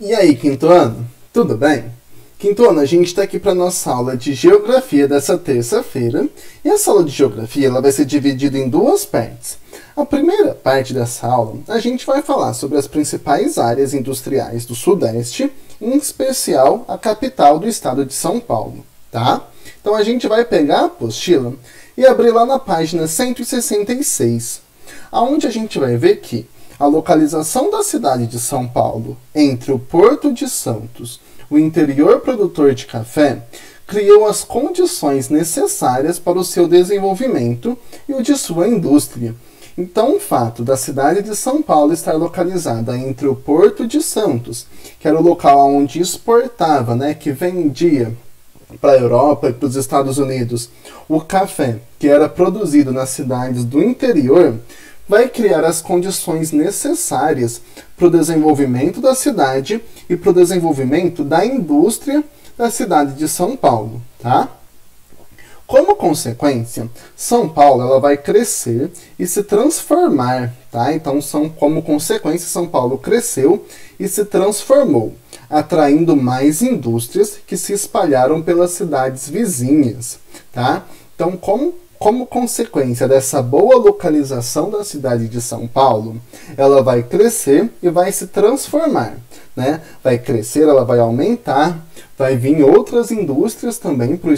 E aí, quinto ano? Tudo bem? Quinto ano, a gente está aqui para a nossa aula de Geografia dessa terça-feira. E essa aula de Geografia ela vai ser dividida em duas partes. A primeira parte dessa aula, a gente vai falar sobre as principais áreas industriais do Sudeste, em especial a capital do estado de São Paulo, tá? Então a gente vai pegar a apostila e abrir lá na página 166, onde a gente vai ver que a localização da cidade de São Paulo entre o Porto de Santos, o interior produtor de café, criou as condições necessárias para o seu desenvolvimento e o de sua indústria. Então, o fato da cidade de São Paulo estar localizada entre o Porto de Santos, que era o local onde exportava, que vendia para a Europa e para os Estados Unidos, o café que era produzido nas cidades do interior, vai criar as condições necessárias para o desenvolvimento da cidade e para o desenvolvimento da indústria da cidade de São Paulo, tá? Como consequência, São Paulo ela vai crescer e se transformar, tá? Então, como consequência, São Paulo cresceu e se transformou, atraindo mais indústrias que se espalharam pelas cidades vizinhas, tá? Então, como consequência dessa boa localização da cidade de São Paulo, ela vai crescer e vai se transformar, Vai crescer, ela vai aumentar, vai vir outras indústrias também para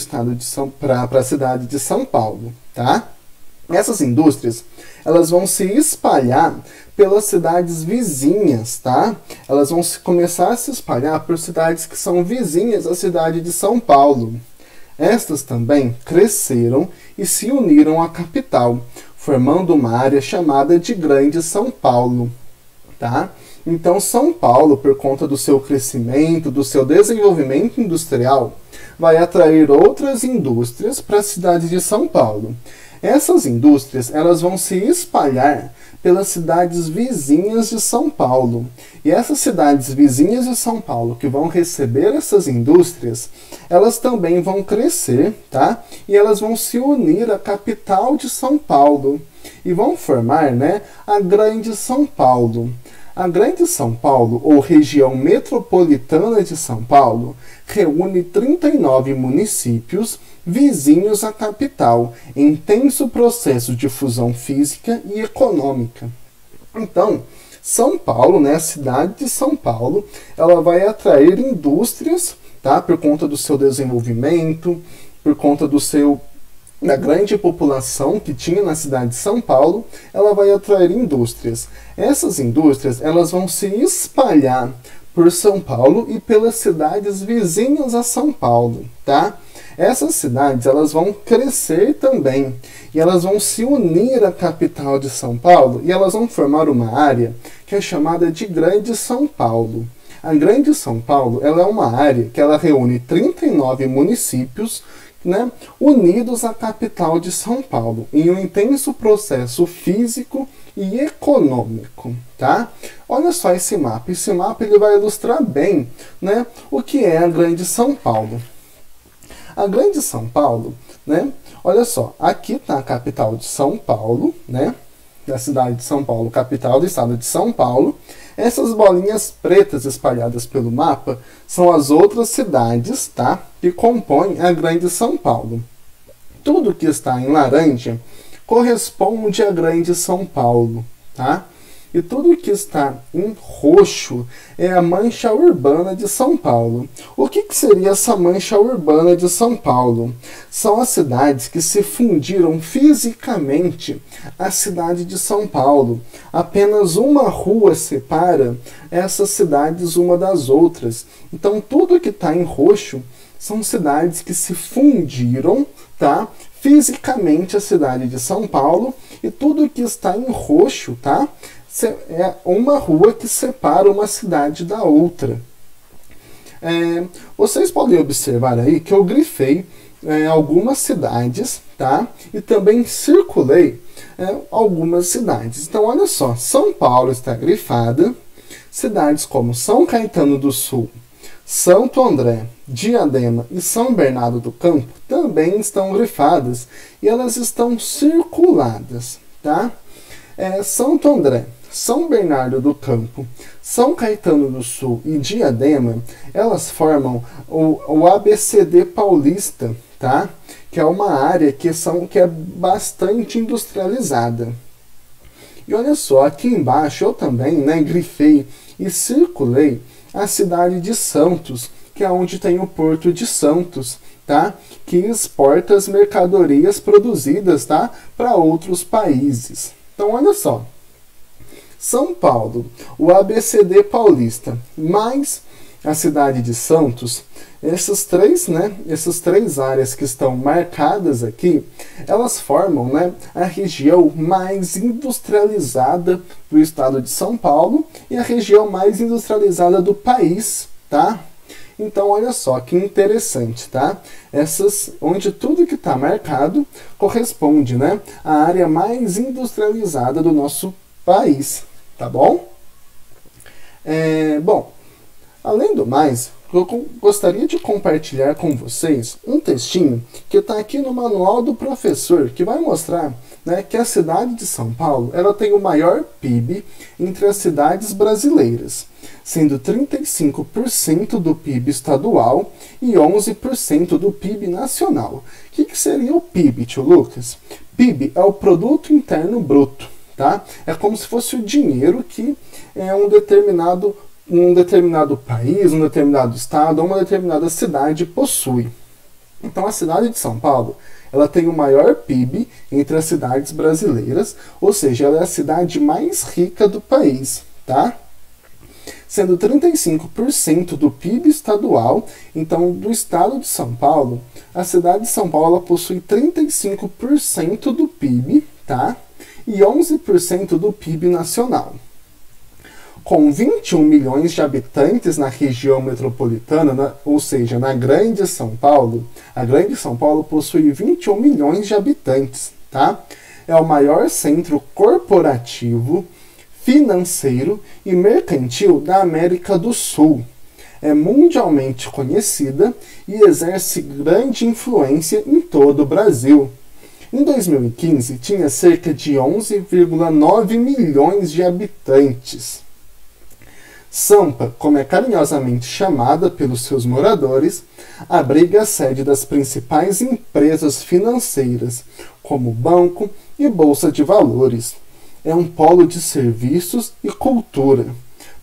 a cidade de São Paulo, tá? Essas indústrias, elas vão se espalhar pelas cidades vizinhas, tá? Elas vão começar a se espalhar por cidades que são vizinhas à cidade de São Paulo. Estas também cresceram e se uniram à capital, formando uma área chamada de Grande São Paulo, tá? Então, São Paulo, por conta do seu crescimento, do seu desenvolvimento industrial, vai atrair outras indústrias para a cidade de São Paulo. Essas indústrias elas vão se espalhar pelas cidades vizinhas de São Paulo. E essas cidades vizinhas de São Paulo que vão receber essas indústrias, elas também vão crescer, tá? E elas vão se unir à capital de São Paulo e vão formar, a Grande São Paulo. A Grande São Paulo, ou região metropolitana de São Paulo, reúne 39 municípios vizinhos à capital, em intenso processo de fusão física e econômica. Então, São Paulo, a cidade de São Paulo, ela vai atrair indústrias, tá? Por conta do seu desenvolvimento, por conta da grande população que tinha na cidade de São Paulo, ela vai atrair indústrias. Essas indústrias elas vão se espalhar por São Paulo e pelas cidades vizinhas a São Paulo, tá? Essas cidades elas vão crescer também e elas vão se unir à capital de São Paulo e elas vão formar uma área que é chamada de Grande São Paulo. A Grande São Paulo ela é uma área que ela reúne 39 municípios unidos à capital de São Paulo, em um intenso processo físico e econômico, tá? Olha só esse mapa. Esse mapa ele vai ilustrar bem, o que é a Grande São Paulo. A Grande São Paulo, olha só, aqui está a capital de São Paulo, da cidade de São Paulo, capital do estado de São Paulo. Essas bolinhas pretas espalhadas pelo mapa são as outras cidades, tá? Que compõem a Grande São Paulo. Tudo que está em laranja corresponde à Grande São Paulo, tá? E tudo que está em roxo é a mancha urbana de São Paulo. O que seria essa mancha urbana de São Paulo? São as cidades que se fundiram fisicamente à cidade de São Paulo. Apenas uma rua separa essas cidades uma das outras. Então, tudo que está em roxo são cidades que se fundiram, tá? Fisicamente à cidade de São Paulo. E tudo que está em roxo, tá? É uma rua que separa uma cidade da outra. Vocês podem observar aí que eu grifei algumas cidades, tá? E também circulei algumas cidades. Então, olha só, São Paulo está grifada. Cidades como São Caetano do Sul, Santo André, Diadema e São Bernardo do Campo também estão grifadas e elas estão circuladas, tá? Santo André. São Bernardo do Campo, São Caetano do Sul e Diadema, elas formam o ABCD paulista, tá? Que é uma área que é bastante industrializada. E olha só, aqui embaixo eu também, grifei e circulei a cidade de Santos, que é onde tem o Porto de Santos, tá? Que exporta as mercadorias produzidas, tá? Para outros países. Então, olha só. São Paulo, o ABCD paulista, mais a cidade de Santos, essas três áreas que estão marcadas aqui, elas formam, a região mais industrializada do estado de São Paulo e a região mais industrializada do país, tá? Então, olha só que interessante, tá? Onde tudo que está marcado corresponde, à área mais industrializada do nosso país, tá bom? Bom, além do mais, eu gostaria de compartilhar com vocês um textinho que está aqui no manual do professor, que vai mostrar que a cidade de São Paulo ela tem o maior PIB entre as cidades brasileiras, sendo 35% do PIB estadual e 11% do PIB nacional. O que seria o PIB, tio Lucas? PIB é o Produto Interno Bruto, tá? É como se fosse o dinheiro que um determinado país, um determinado estado ou uma determinada cidade possui. Então, a cidade de São Paulo ela tem o maior PIB entre as cidades brasileiras, ou seja, ela é a cidade mais rica do país, tá? Sendo 35% do PIB estadual, então do estado de São Paulo, a cidade de São Paulo ela possui 35% do PIB, tá? E 11% do PIB nacional. Com 21 milhões de habitantes na região metropolitana, ou seja, na Grande São Paulo, a Grande São Paulo possui 21 milhões de habitantes, tá? É o maior centro corporativo, financeiro e mercantil da América do Sul. É mundialmente conhecida e exerce grande influência em todo o Brasil. Em 2015, tinha cerca de 11,9 milhões de habitantes. Sampa, como é carinhosamente chamada pelos seus moradores, abriga a sede das principais empresas financeiras, como banco e bolsa de valores. É um polo de serviços e cultura.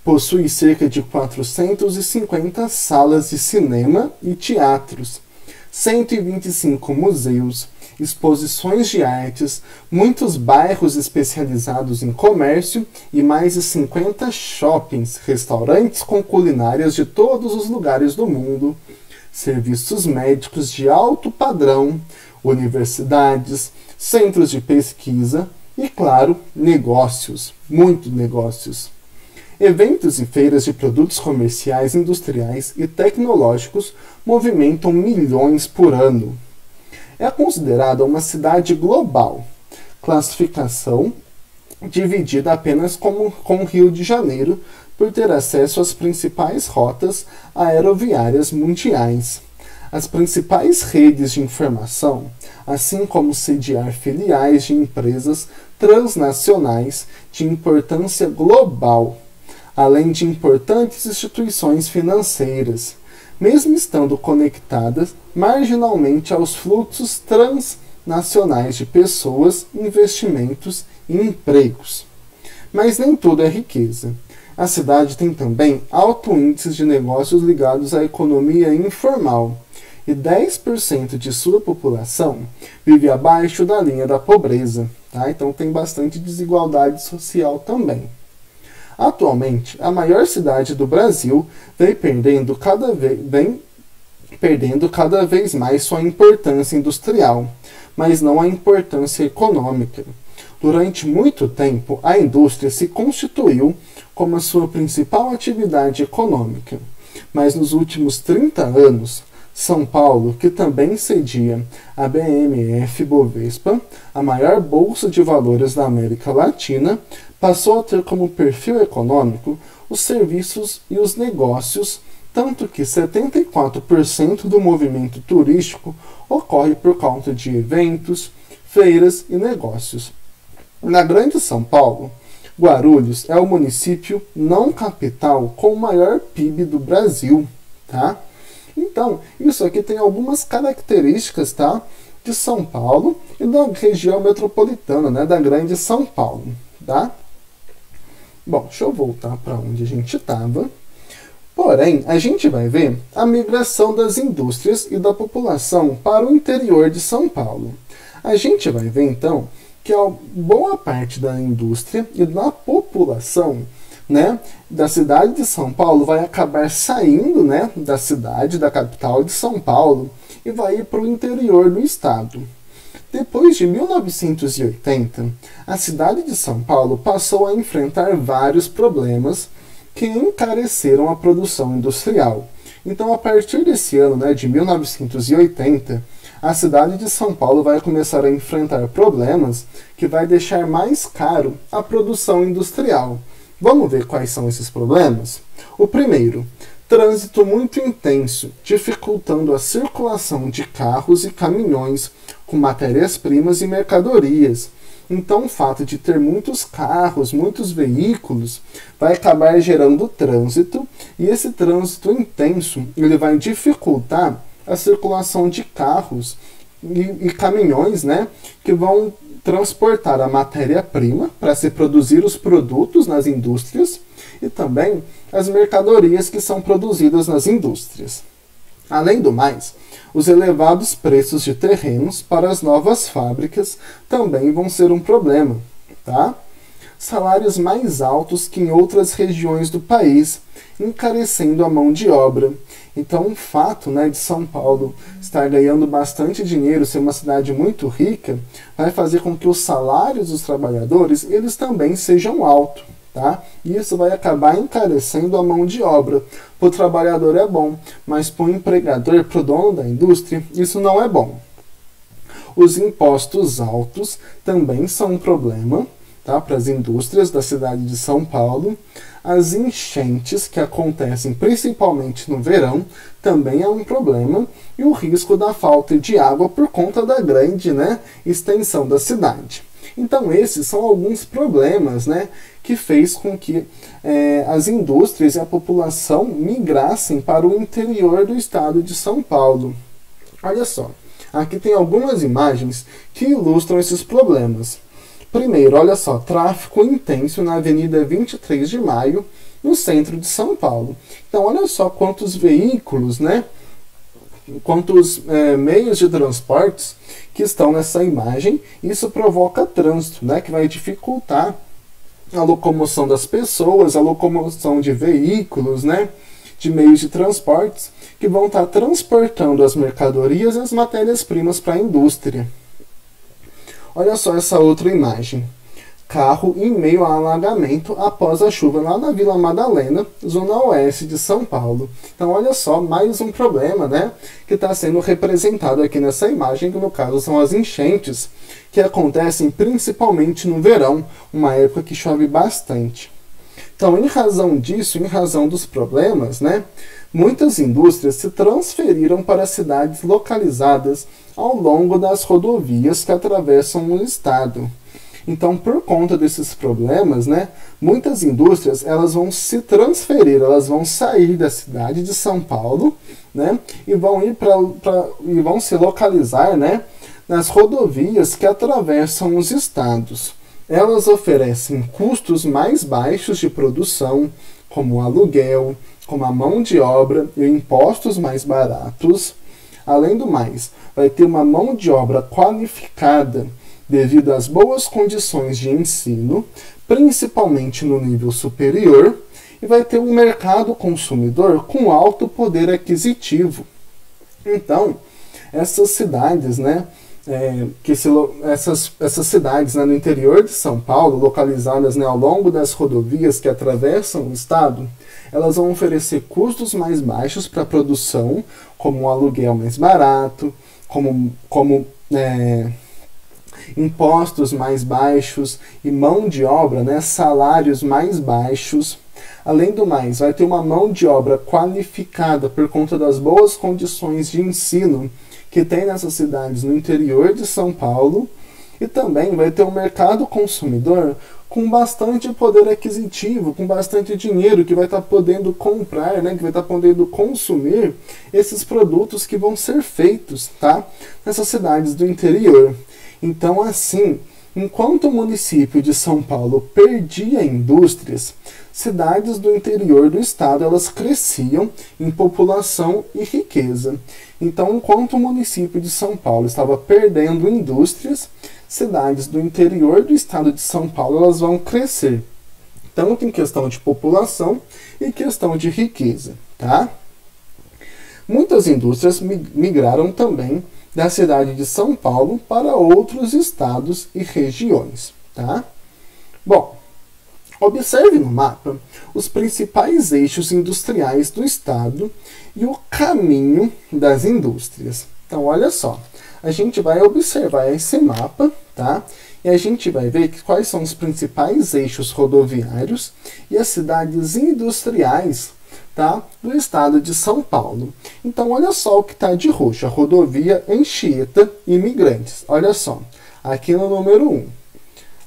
Possui cerca de 450 salas de cinema e teatros, 125 museus, exposições de artes, muitos bairros especializados em comércio e mais de 50 shoppings, restaurantes com culinárias de todos os lugares do mundo, serviços médicos de alto padrão, universidades, centros de pesquisa e, claro, negócios, muitos negócios. Eventos e feiras de produtos comerciais, industriais e tecnológicos movimentam milhões por ano. É considerada uma cidade global, classificação dividida apenas com o Rio de Janeiro, por ter acesso às principais rotas aeroviárias mundiais. As principais redes de informação, assim como sediar filiais de empresas transnacionais de importância global, além de importantes instituições financeiras, mesmo estando conectadas marginalmente aos fluxos transnacionais de pessoas, investimentos e empregos. Mas nem tudo é riqueza. A cidade tem também alto índice de negócios ligados à economia informal, e 10% de sua população vive abaixo da linha da pobreza, tá? Então tem bastante desigualdade social também. Atualmente, a maior cidade do Brasil vem perdendo cada vez mais sua importância industrial, mas não a importância econômica. Durante muito tempo, a indústria se constituiu como a sua principal atividade econômica, mas nos últimos 30 anos, São Paulo, que também cedia a BMF Bovespa, a maior bolsa de valores da América Latina, passou a ter como perfil econômico os serviços e os negócios, tanto que 74% do movimento turístico ocorre por conta de eventos, feiras e negócios. Na Grande São Paulo, Guarulhos é o município não capital com o maior PIB do Brasil, tá? Então, isso aqui tem algumas características, tá, de São Paulo e da região metropolitana, né, da Grande São Paulo, tá? Bom, deixa eu voltar para onde a gente estava. Porém, a gente vai ver a migração das indústrias e da população para o interior de São Paulo. A gente vai ver, então, que a boa parte da indústria e da população, né, da cidade de São Paulo vai acabar saindo, né, da cidade, da capital de São Paulo e vai ir para o interior do estado. Depois de 1980, a cidade de São Paulo passou a enfrentar vários problemas que encareceram a produção industrial. Então, a partir desse ano, né, de 1980, a cidade de São Paulo vai começar a enfrentar problemas que vai deixar mais caro a produção industrial. Vamos ver quais são esses problemas? O primeiro, trânsito muito intenso, dificultando a circulação de carros e caminhões com matérias-primas e mercadorias. Então, o fato de ter muitos carros, muitos veículos, vai acabar gerando trânsito, e esse trânsito intenso ele vai dificultar a circulação de carros e caminhões, né, que vão transportar a matéria-prima para se produzir os produtos nas indústrias e também as mercadorias que são produzidas nas indústrias. Além do mais, os elevados preços de terrenos para as novas fábricas também vão ser um problema, tá? Salários mais altos que em outras regiões do país, encarecendo a mão de obra. Então, o fato, né, de São Paulo estar ganhando bastante dinheiro, ser uma cidade muito rica, vai fazer com que os salários dos trabalhadores eles também sejam altos. Tá? E isso vai acabar encarecendo a mão de obra. Para o trabalhador é bom, mas para o empregador, para o dono da indústria, isso não é bom. Os impostos altos também são um problema, tá? Para as indústrias da cidade de São Paulo. As enchentes que acontecem principalmente no verão também é um problema. E o risco da falta de água por conta da grande, né, extensão da cidade. Então, esses são alguns problemas, né, que fez com que as indústrias e a população migrassem para o interior do estado de São Paulo. Olha só, aqui tem algumas imagens que ilustram esses problemas. Primeiro, olha só, tráfego intenso na Avenida 23 de Maio, no centro de São Paulo. Então, olha só quantos veículos, né, quantos meios de transportes que estão nessa imagem. Isso provoca trânsito, né, que vai dificultar a locomoção das pessoas, a locomoção de veículos, né, de meios de transportes que vão estar transportando as mercadorias e as matérias-primas para a indústria. Olha só essa outra imagem. Carro em meio a alagamento após a chuva lá na Vila Madalena, zona oeste de São Paulo. Então, olha só, mais um problema, né, que está sendo representado aqui nessa imagem, que no caso são as enchentes, que acontecem principalmente no verão, uma época que chove bastante. Então, em razão disso, em razão dos problemas, né, muitas indústrias se transferiram para cidades localizadas ao longo das rodovias que atravessam o estado. Então, por conta desses problemas, né, muitas indústrias elas vão se transferir, elas vão sair da cidade de São Paulo, né, e vão ir e vão se localizar, né, nas rodovias que atravessam os estados. Elas oferecem custos mais baixos de produção, como o aluguel, como a mão de obra e impostos mais baratos. Além do mais, vai ter uma mão de obra qualificada devido às boas condições de ensino, principalmente no nível superior, e vai ter um mercado consumidor com alto poder aquisitivo. Então, essas cidades, né, essas cidades, né, no interior de São Paulo, localizadas, né, ao longo das rodovias que atravessam o estado, elas vão oferecer custos mais baixos para a produção, como um aluguel mais barato, como impostos mais baixos e mão de obra, né, salários mais baixos. Além do mais, vai ter uma mão de obra qualificada por conta das boas condições de ensino que tem nessas cidades no interior de São Paulo, e também vai ter um mercado consumidor com bastante poder aquisitivo, com bastante dinheiro, que vai estar podendo comprar, né, que vai estar podendo consumir esses produtos que vão ser feitos, tá, nessas cidades do interior. Então, assim, enquanto o município de São Paulo perdia indústrias, cidades do interior do estado elas cresciam em população e riqueza. Então, enquanto o município de São Paulo estava perdendo indústrias, cidades do interior do estado de São Paulo elas vão crescer, tanto em questão de população e questão de riqueza, tá? Muitas indústrias migraram também da cidade de São Paulo para outros estados e regiões, tá? Bom, observe no mapa os principais eixos industriais do estado e o caminho das indústrias. Então, olha só, a gente vai observar esse mapa, tá? E a gente vai ver quais são os principais eixos rodoviários e as cidades industriais, tá, do estado de São Paulo. Então, olha só o que está de roxo, a rodovia Anchieta Imigrantes. Olha só, aqui no número 1.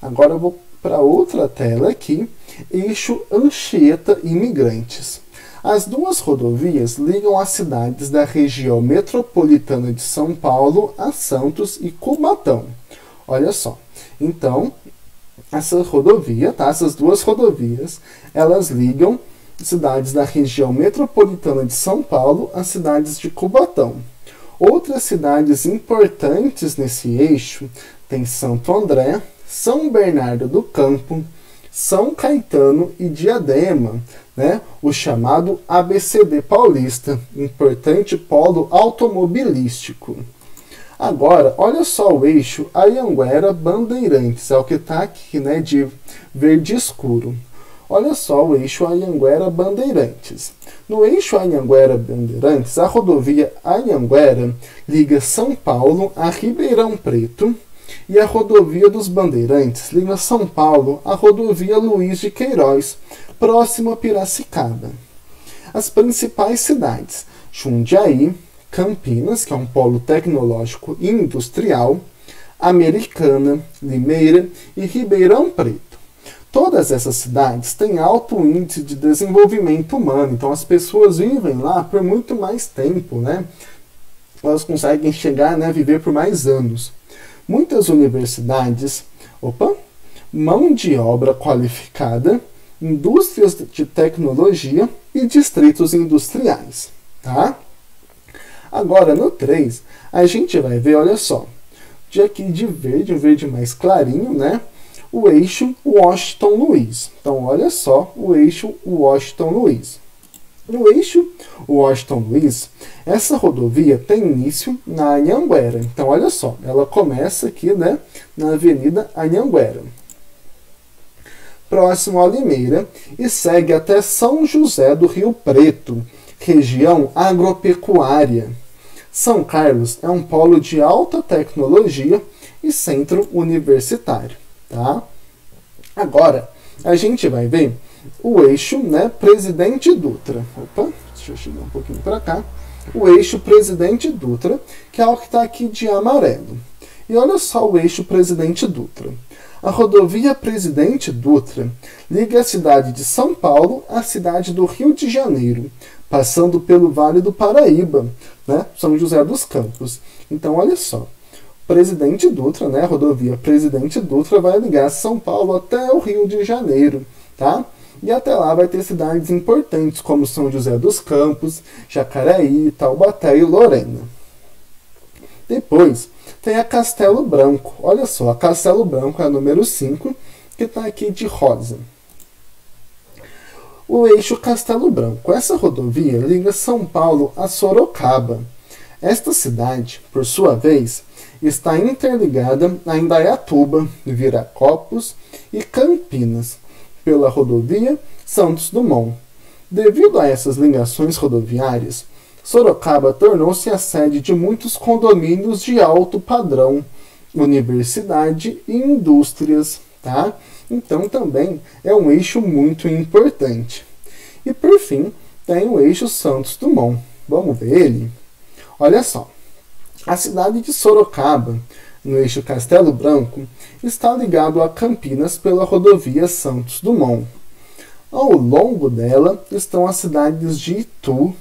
Agora eu vou para outra tela aqui, eixo Anchieta Imigrantes. As duas rodovias ligam as cidades da região metropolitana de São Paulo a Santos e Cubatão. Olha só. Então, essa rodovia, tá? Essas duas rodovias, elas ligam cidades da região metropolitana de São Paulo às cidades de Cubatão. Outras cidades importantes nesse eixo tem Santo André, São Bernardo do Campo, São Caetano e Diadema, né? O chamado ABCD paulista, importante polo automobilístico. Agora, olha só o eixo Anhanguera-Bandeirantes, é o que está aqui, né, de verde escuro. Olha só o eixo Anhanguera-Bandeirantes. No eixo Anhanguera-Bandeirantes, a rodovia Anhanguera liga São Paulo a Ribeirão Preto e a rodovia dos Bandeirantes liga São Paulo à rodovia Luiz de Queiroz, próximo a Piracicaba. As principais cidades: Jundiaí, Campinas, que é um polo tecnológico e industrial, Americana, Limeira e Ribeirão Preto. Todas essas cidades têm alto índice de desenvolvimento humano, então as pessoas vivem lá por muito mais tempo, né? Elas conseguem chegar, né, a viver por mais anos. Muitas universidades, mão de obra qualificada, indústrias de tecnologia e distritos industriais, tá? Agora, no 3, a gente vai ver, olha só, de aqui de verde, um verde mais clarinho, né? O eixo Washington Luiz. Então, olha só o eixo Washington Luiz. No eixo Washington Luiz, essa rodovia tem início na Anhanguera. Então, olha só, ela começa aqui, né, na Avenida Anhanguera, próximo a Limeira, e segue até São José do Rio Preto, região agropecuária. São Carlos é um polo de alta tecnologia e centro universitário, tá? Agora, a gente vai ver o eixo, né, Presidente Dutra. Deixa eu chegar um pouquinho para cá. O eixo Presidente Dutra, que é o que está aqui de amarelo. E olha só o eixo Presidente Dutra. A rodovia Presidente Dutra liga a cidade de São Paulo à cidade do Rio de Janeiro, passando pelo Vale do Paraíba, né, São José dos Campos. Então, olha só, Presidente Dutra, né, a rodovia Presidente Dutra vai ligar São Paulo até o Rio de Janeiro, tá? E até lá vai ter cidades importantes como São José dos Campos, Jacareí, Taubaté e Lorena. Depois tem a Castelo Branco. Olha só, a Castelo Branco é a número 5, que está aqui de rosa. O eixo Castelo Branco. Essa rodovia liga São Paulo a Sorocaba. Esta cidade, por sua vez, está interligada a Indaiatuba, Viracopos e Campinas pela rodovia Santos Dumont. Devido a essas ligações rodoviárias, Sorocaba tornou-se a sede de muitos condomínios de alto padrão, universidade e indústrias, tá? Então também é um eixo muito importante. E por fim, tem o eixo Santos Dumont. Vamos ver ele? Olha só, a cidade de Sorocaba no eixo Castelo Branco, está ligado a Campinas pela rodovia Santos Dumont. Ao longo dela estão as cidades de Itu,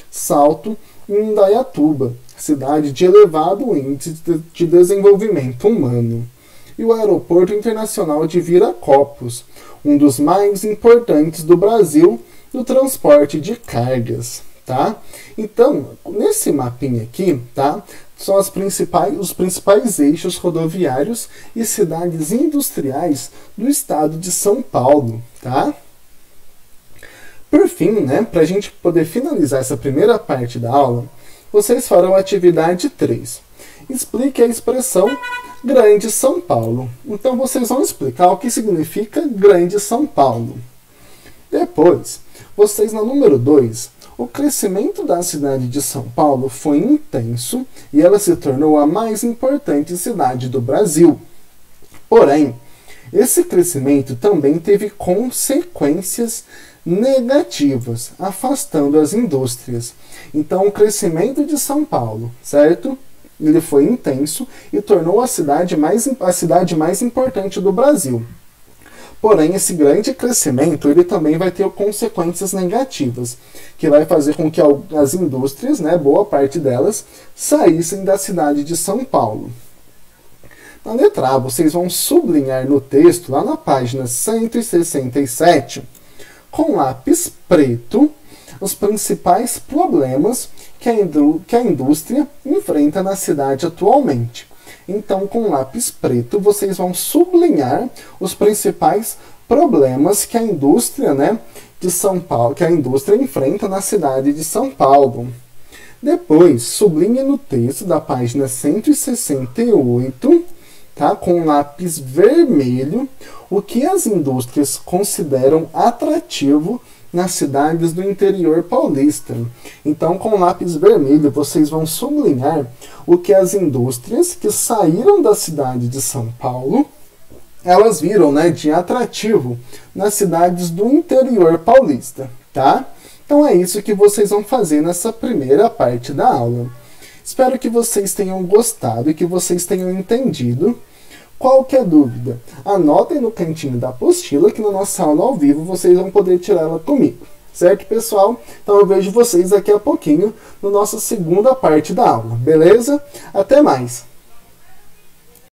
Salto e Indaiatuba, cidade de elevado índice de desenvolvimento humano, e o Aeroporto Internacional de Viracopos, um dos mais importantes do Brasil do transporte de cargas, tá? Então, nesse mapinha aqui, tá? São os principais eixos rodoviários e cidades industriais do estado de São Paulo, tá? Por fim, né, para a gente poder finalizar essa primeira parte da aula, vocês farão a atividade 3. Explique a expressão Grande São Paulo. Então, vocês vão explicar o que significa Grande São Paulo. Depois, vocês na número 2, o crescimento da cidade de São Paulo foi intenso e ela se tornou a mais importante cidade do Brasil. Porém, esse crescimento também teve consequências negativas, afastando as indústrias. Então, o crescimento de São Paulo, certo? Ele foi intenso e tornou a cidade mais importante do Brasil. Porém, esse grande crescimento ele também vai ter consequências negativas, que vai fazer com que as indústrias, né, boa parte delas, saíssem da cidade de São Paulo. Na letra A, vocês vão sublinhar no texto, lá na página 167, com lápis preto, os principais problemas que a indústria enfrenta na cidade atualmente. Então, com lápis preto, vocês vão sublinhar os principais problemas que a indústria, né, de São Paulo, que a indústria enfrenta na cidade de São Paulo. Depois, sublinhe no texto da página 168, tá, com lápis vermelho, o que as indústrias consideram atrativo nas cidades do interior paulista. Então, com lápis vermelho, vocês vão sublinhar o que as indústrias que saíram da cidade de São Paulo, elas viram, né, de atrativo nas cidades do interior paulista, tá? Então, é isso que vocês vão fazer nessa primeira parte da aula. Espero que vocês tenham gostado e que vocês tenham entendido. Qualquer dúvida, anotem no cantinho da apostila que na nossa aula ao vivo vocês vão poder tirar ela comigo. Certo, pessoal? Então eu vejo vocês daqui a pouquinho na nossa segunda parte da aula. Beleza? Até mais!